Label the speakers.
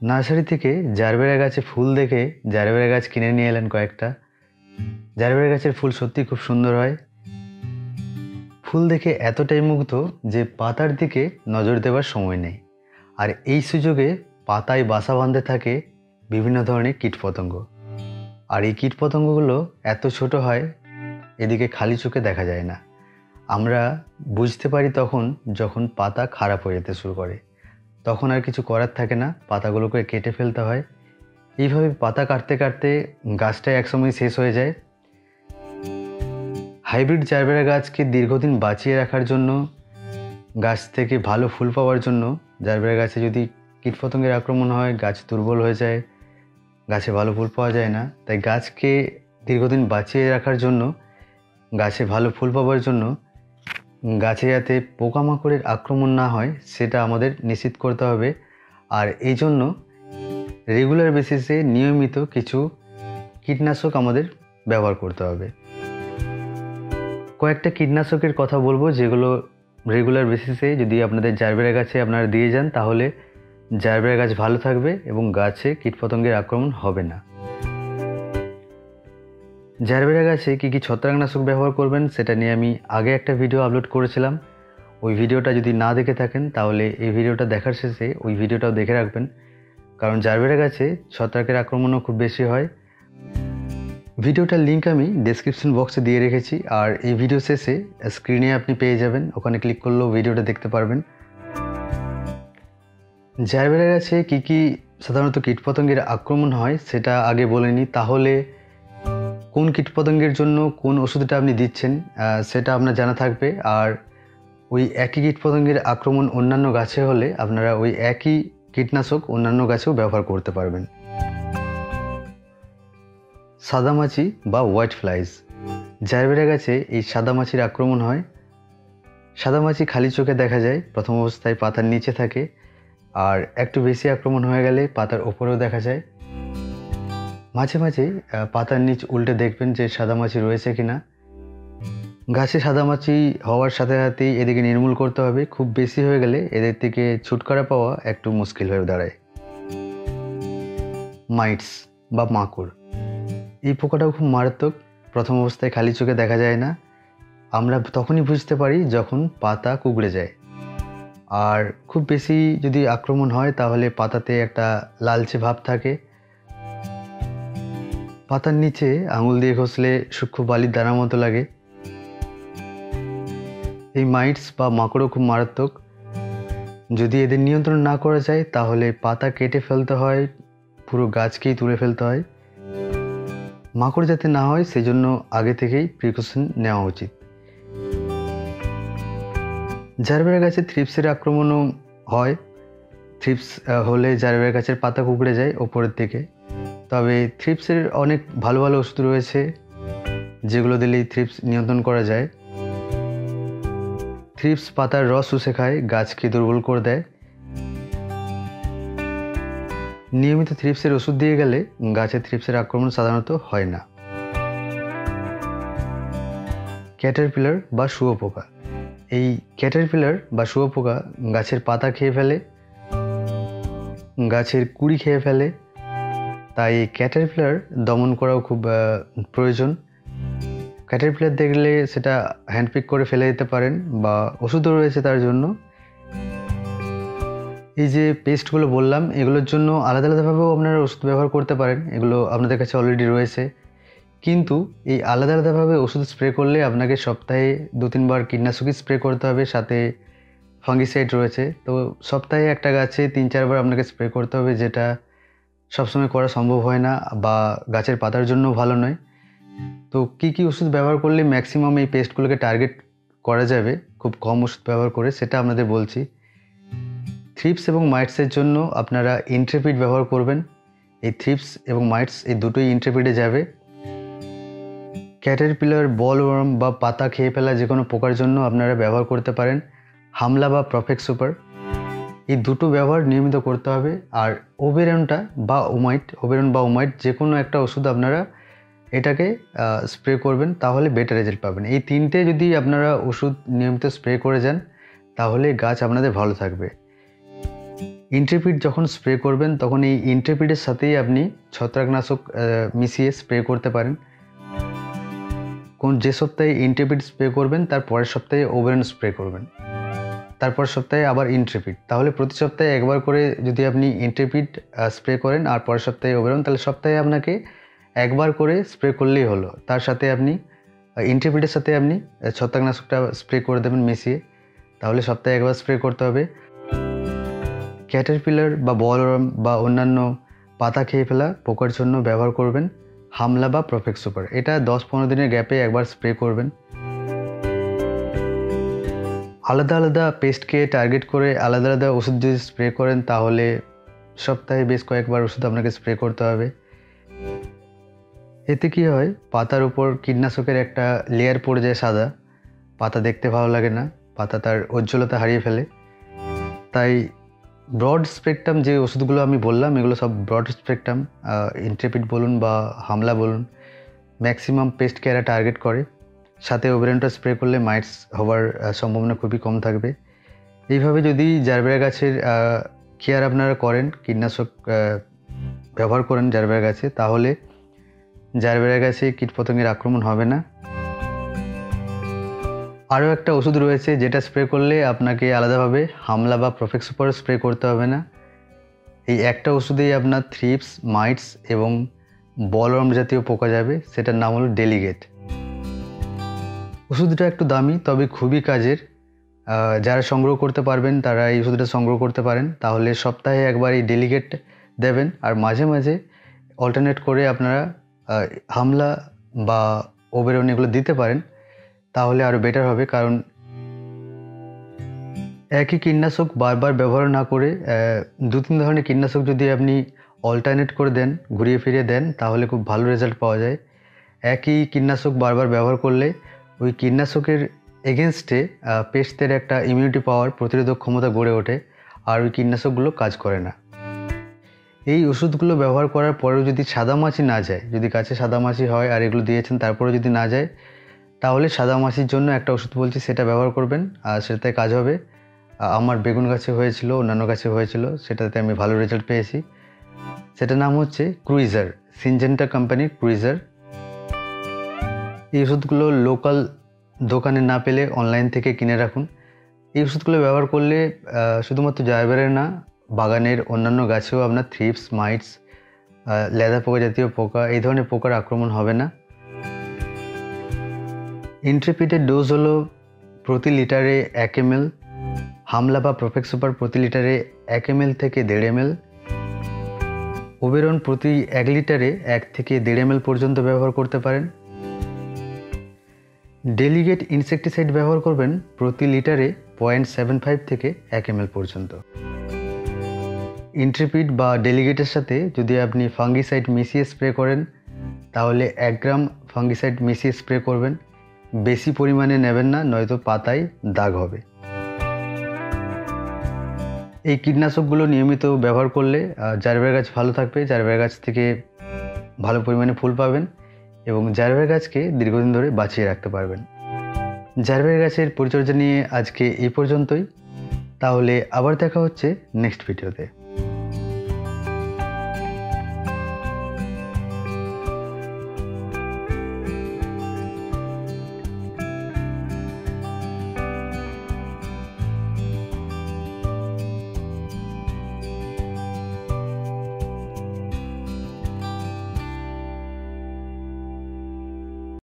Speaker 1: Nursery থেকে gerbera গাছে ফুল দেখে জারবেরা গাছ কিনে নিয়ে এলেন কয়েকটা। জারবেরা গাছের ফুল সত্যি খুব সুন্দর হয়। ফুল দেখে এতটাই মুগ্ধ যে পাতার দিকে নজর দেওয়ার সময় নেই। আর এই সুযোগে পাতায় বাসা বাঁধতে থাকে বিভিন্ন ধরনের কীটপতঙ্গ। আর এই কীটপতঙ্গগুলো এত ছোট হয় এদিকে খালি চোখে দেখা যায় না। আমরা বুঝতে পারি তখন যখন পাতা খারাপ হয়ে যেতে শুরু করে। তখন আর কিছু করার থাকে না, পাতাগুলোকে কেটে ফেলতে হয়। এইভাবে পাতা কাটতে কাটতে গাছটা একসময় শেষ হয়ে যায়। হাইব্রিড জারবেরা গাছকে দীর্ঘদিন বাঁচিয়ে রাখার জন্য, গাছ থেকে ভালো ফুল পাওয়ার জন্য, জারবেরা গাছে যদি কীটপতঙ্গের আক্রমণ হয় গাছ দুর্বল হয়ে যায়, গাছে ভালো ফুল পাওয়া যায় না। তাই গাছকে দীর্ঘদিন বাঁচিয়ে রাখার জন্য, গাছে ভালো ফুল পাওয়ার জন্য গাছে যাতে পোকামাকড়ের আক্রমণ না হয় সেটা আমাদের নিশ্চিত করতে হবে। আর এই জন্য রেগুলার বেসিসে নিয়মিত কিছু কীটনাশক আমাদের ব্যবহার করতে হবে। কয়েকটা কীটনাশকের কথা বলবো যেগুলো রেগুলার বেসিসে যদি আপনাদের জারবেরা গাছে আপনারা দিয়ে যান তাহলে জারবেরা গাছ ভালো থাকবে এবং গাছে কীটপতঙ্গের আক্রমণ হবে না। জারবেরা গাছে কী কী ছত্রাকনাশক ব্যবহার করবেন সেটা নিয়ে আমি আগে একটা ভিডিও আপলোড করেছিলাম। ওই ভিডিওটা যদি না দেখে থাকেন তাহলে এই ভিডিওটা দেখার শেষে ওই ভিডিওটাও দেখে রাখবেন, কারণ জারবেরা গাছে ছত্রাকের আক্রমণও খুব বেশি হয়। ভিডিওটার লিঙ্ক আমি ডেসক্রিপশন বক্সে দিয়ে রেখেছি, আর এই ভিডিও শেষে স্ক্রিনে আপনি পেয়ে যাবেন, ওখানে ক্লিক করলেও ভিডিওটা দেখতে পারবেন। জারবেরা গাছে কী কী সাধারণত কীটপতঙ্গের আক্রমণ হয় সেটা আগে বলে নিই, তাহলে কোন কীটপতঙ্গের জন্য কোন ওষুধটা আপনি দিচ্ছেন সেটা আপনার জানা থাকবে। আর ওই একই কীটপতঙ্গের আক্রমণ অন্যান্য গাছে হলে আপনারা ওই একই কীটনাশক অন্যান্য গাছেও ব্যবহার করতে পারবেন। সাদামাছি বা হোয়াইট ফ্লাইজ, জারবেরা গাছে এই সাদামাছির আক্রমণ হয়। সাদামাছি খালি চোখে দেখা যায়, প্রথম অবস্থায় পাতার নিচে থাকে, আর একটু বেশি আক্রমণ হয়ে গেলে পাতার ওপরেও দেখা যায়। মাঝে মাঝে পাতার নিচ উল্টে দেখবেন যে সাদামাছি রয়েছে কিনা। গাছে সাদামাছি হওয়ার সাথে সাথেই এদিকে নির্মূল করতে হবে, খুব বেশি হয়ে গেলে এদের থেকে ছুটকারা পাওয়া একটু মুশকিল হয়ে দাঁড়ায়। মাইটস বা মাকড়, এই পোকাটাও খুব মারাত্মক। প্রথম অবস্থায় খালি চোখে দেখা যায় না, আমরা তখনই বুঝতে পারি যখন পাতা কুঁকড়ে যায়। আর খুব বেশি যদি আক্রমণ হয় তাহলে পাতাতে একটা লালচে ভাব থাকে। পাতার নিচে আঙুল দিয়ে ঘষলে সূক্ষ্ম বালির দানার মতো লাগে। এই মাইটস বা মাকড়ও খুব মারাত্মক। যদি এদের নিয়ন্ত্রণ না করা যায় তাহলে পাতা কেটে ফেলতে হয়, পুরো গাছকেই তুলে ফেলতে হয়। মাকড় যাতে না হয় সেজন্য আগে থেকেই প্রিকশন নেওয়া উচিত। জারবেরা গাছে থ্রিপসের আক্রমণও হয়। থ্রিপস হলে জারবেরা গাছের পাতা কুঁকড়ে যায় ওপরের দিকে। তবে থ্রিপসের অনেক ভালো ভালো ওষুধ রয়েছে যেগুলো দিলেই থ্রিপস নিয়ন্ত্রণ করা যায়। থ্রিপস পাতার রস শুষে খায়, গাছকে দুর্বল করে দেয়। নিয়মিত থ্রিপসের ওষুধ দিয়ে গেলে গাছে থ্রিপসের আক্রমণ সাধারণত হয় না। ক্যাটারপিলার বা শুঁয়োপোকা, এই ক্যাটারপিলার বা শুঁয়োপোকা গাছের পাতা খেয়ে ফেলে, গাছের কুঁড়ি খেয়ে ফেলে। তাই ক্যাটারপিলার দমন করাও খুব প্রয়োজন। ক্যাটারপিলার দেখলে সেটা হ্যান্ডপিক করে ফেলে দিতে পারেন বা ওষুধও রয়েছে তার জন্য। এই যে পেস্টগুলো বললাম এগুলোর জন্য আলাদা আলাদাভাবেও আপনারা ওষুধ ব্যবহার করতে পারেন, এগুলো আপনাদের কাছে অলরেডি রয়েছে। কিন্তু এই আলাদা আলাদাভাবে ওষুধ স্প্রে করলে আপনাকে সপ্তাহে 2-3 বার কীটনাশকই স্প্রে করতে হবে, সাথে ফাঙ্গিসাইড রয়েছে। তো সপ্তাহে একটা গাছে 3-4 বার আপনাকে স্প্রে করতে হবে, যেটা সবসময় করা সম্ভব হয় না বা গাছের পাতার জন্য ভালো নয়। তো কী কী ওষুধ ব্যবহার করলে ম্যাক্সিমাম এই পেস্টগুলোকে টার্গেট করা যাবে খুব কম ওষুধ ব্যবহার করে সেটা আপনাদের বলছি। থ্রিপস এবং মাইটসের জন্য আপনারা ইন্ট্রেপিড ব্যবহার করবেন। এই থ্রিপস এবং মাইটস এই দুটোই ইন্ট্রেপিডে যাবে। ক্যাটারপিলার, বলওয়ার্ম বা পাতা খেয়ে ফেলা যে কোনো পোকার জন্য আপনারা ব্যবহার করতে পারেন হামলা বা প্রফেক্ট সুপার। এই দুটো ব্যবহার নিয়মিত করতে হবে। আর ওবেরন বা ওমাইট যে কোনো একটা ওষুধ আপনারা এটাকে স্প্রে করবেন, তাহলে বেটার রেজাল্ট পাবেন। এই তিনটে যদি আপনারা ওষুধ নিয়মিত স্প্রে করে যান তাহলে গাছ আপনাদের ভালো থাকবে। ইন্ট্রেপিড যখন স্প্রে করবেন তখন এই ইন্ট্রেপিডের সাথেই আপনি ছত্রাকনাশক মিশিয়ে স্প্রে করতে পারেন। যে সপ্তাহে ইন্ট্রেপিড স্প্রে করবেন তার পরের সপ্তাহে ওবেরন স্প্রে করবেন, তারপর সপ্তাহে আবার ইন্ট্রেপিড। তাহলে প্রতি সপ্তাহে একবার করে যদি আপনি ইন্ট্রেপিড স্প্রে করেন আর পরের সপ্তাহে ওবেরন, তাহলে সপ্তাহে আপনাকে একবার করে স্প্রে করলেই হলো। তার সাথে আপনি ইন্ট্রেপিডের সাথে আপনি ছত্রাকনাশকটা স্প্রে করে দেবেন মিশিয়ে, তাহলে সপ্তাহে একবার স্প্রে করতে হবে। ক্যাটারপিলার বা বলওয়ার্ম বা অন্যান্য পাতা খেয়ে ফেলা পোকার জন্য ব্যবহার করবেন হামলা বা প্রফেক্ট সুপার। এটা 10-15 দিনের গ্যাপে একবার স্প্রে করবেন। আলাদা আলাদা পেস্টকে টার্গেট করে আলাদা আলাদা ওষুধ যদি স্প্রে করেন তাহলে সপ্তাহে বেশ কয়েকবার ওষুধ আপনাকে স্প্রে করতে হবে। এতে কি হয়, পাতার উপর কীটনাশকের একটা লেয়ার পড়ে যায় সাদা, পাতা দেখতে ভালো লাগে না, পাতা তার উজ্জ্বলতা হারিয়ে ফেলে। তাই ব্রড স্পেকট্রাম যে ওষুধগুলো আমি বললাম এগুলো সব ব্রড স্পেকট্রাম, ইন্ট্রেপিড বলুন বা হামলা বলুন, ম্যাক্সিমাম পেস্টকে এরা টার্গেট করে। সাথে ওবেরনটা স্প্রে করলে মাইটস হওয়ার সম্ভাবনা খুবই কম থাকবে। এইভাবে যদি জারবেরা গাছের কেয়ার আপনারা করেন, কীটনাশক ব্যবহার করেন জারবেরা গাছে, তাহলে জারবেরা গাছে কীটপতঙ্গের আক্রমণ হবে না। আরও একটা ওষুধ রয়েছে যেটা স্প্রে করলে আপনাকে আলাদাভাবে হামলা বা প্রফেক্ট সুপার স্প্রে করতে হবে না। এই একটা ওষুধেই আপনার থ্রিপস, মাইটস এবং বলওয়ার্ম জাতীয় পোকা যাবে, সেটার নাম হলো ডেলিগেট। ওষুধটা একটু দামি তবে খুবই কাজের। যারা সংগ্রহ করতে পারবেন তারা এই ওষুধটা সংগ্রহ করতে পারেন। তাহলে সপ্তাহে একবার এই ডেলিগেট দেবেন আর মাঝে মাঝে অল্টারনেট করে আপনারা হামলা বা ওবেরন এগুলো দিতে পারেন, তাহলে আরও বেটার হবে। কারণ একই কীটনাশক বারবার ব্যবহার না করে 2-3 ধরনের কীটনাশক যদি আপনি অল্টারনেট করে দেন, ঘুরিয়ে ফিরিয়ে দেন, তাহলে খুব ভালো রেজাল্ট পাওয়া যায়। একই কীটনাশক বারবার ব্যবহার করলে ওই কীটনাশকের এগেনস্টে পেস্টদের একটা ইমিউনিটি পাওয়ার, প্রতিরোধক ক্ষমতা গড়ে ওঠে আর ওই কীটনাশকগুলো কাজ করে না। এই ওষুধগুলো ব্যবহার করার পরেও যদি সাদামাছি না যায়, যদি গাছে সাদামাছি হয় আর এগুলো দিয়েছেন তারপরেও যদি না যায়, তাহলে সাদামাছির জন্য একটা ওষুধ বলছি, সেটা ব্যবহার করবেন আর সেটাতে কাজ হবে। আমার বেগুন গাছে হয়েছিল, অন্যান্য গাছে হয়েছিল, সেটাতে আমি ভালো রেজাল্ট পেয়েছি। সেটার নাম হচ্ছে ক্রুইজার, সিনজেন্টা কোম্পানির ক্রুইজার। এই ওষুধগুলো লোকাল দোকানে না পেলে অনলাইন থেকে কিনে রাখুন। এই ওষুধগুলো ব্যবহার করলে শুধুমাত্র জারবেরার না, বাগানের অন্যান্য গাছেও আপনার থ্রিপস, মাইটস, লেদা পোকা জাতীয় পোকা, এই ধরনের পোকার আক্রমণ হবে না। ইন্ট্রেপিডের ডোজ হলো প্রতি লিটারে 1 ml, হামলা বা প্রফেক্ট সুপার প্রতি লিটারে 1 ml থেকে 1.5 ml, ওবেরন প্রতি 1 লিটারে 1 থেকে 1.5 ml পর্যন্ত ব্যবহার করতে পারেন। ডেলিগেট ইনসেকটিসাইড ব্যবহার করবেন প্রতি লিটারে 0.75 থেকে 1 ml পর্যন্ত। ইন্ট্রেপিড বা ডেলিগেটের সাথে যদি আপনি ফাঙ্গিসাইড মিশিয়ে স্প্রে করেন তাহলে 1 গ্রাম ফাঙ্গিসাইড মিশিয়ে স্প্রে করবেন, বেশি পরিমাণে নেবেন না, নয়তো পাতায় দাগ হবে। এই কীটনাশকগুলো নিয়মিত ব্যবহার করলে জারবেরা গাছ ভালো থাকবে, জারবেরা গাছ থেকে ভালো পরিমাণে ফুল পাবেন এবং জারবেরা গাছকে দীর্ঘদিন ধরে বাঁচিয়ে রাখতে পারবেন। জারবেরা গাছের পরিচর্যা নিয়ে আজকে এই পর্যন্তই। তাহলে আবার দেখা হচ্ছে নেক্সট ভিডিওতে।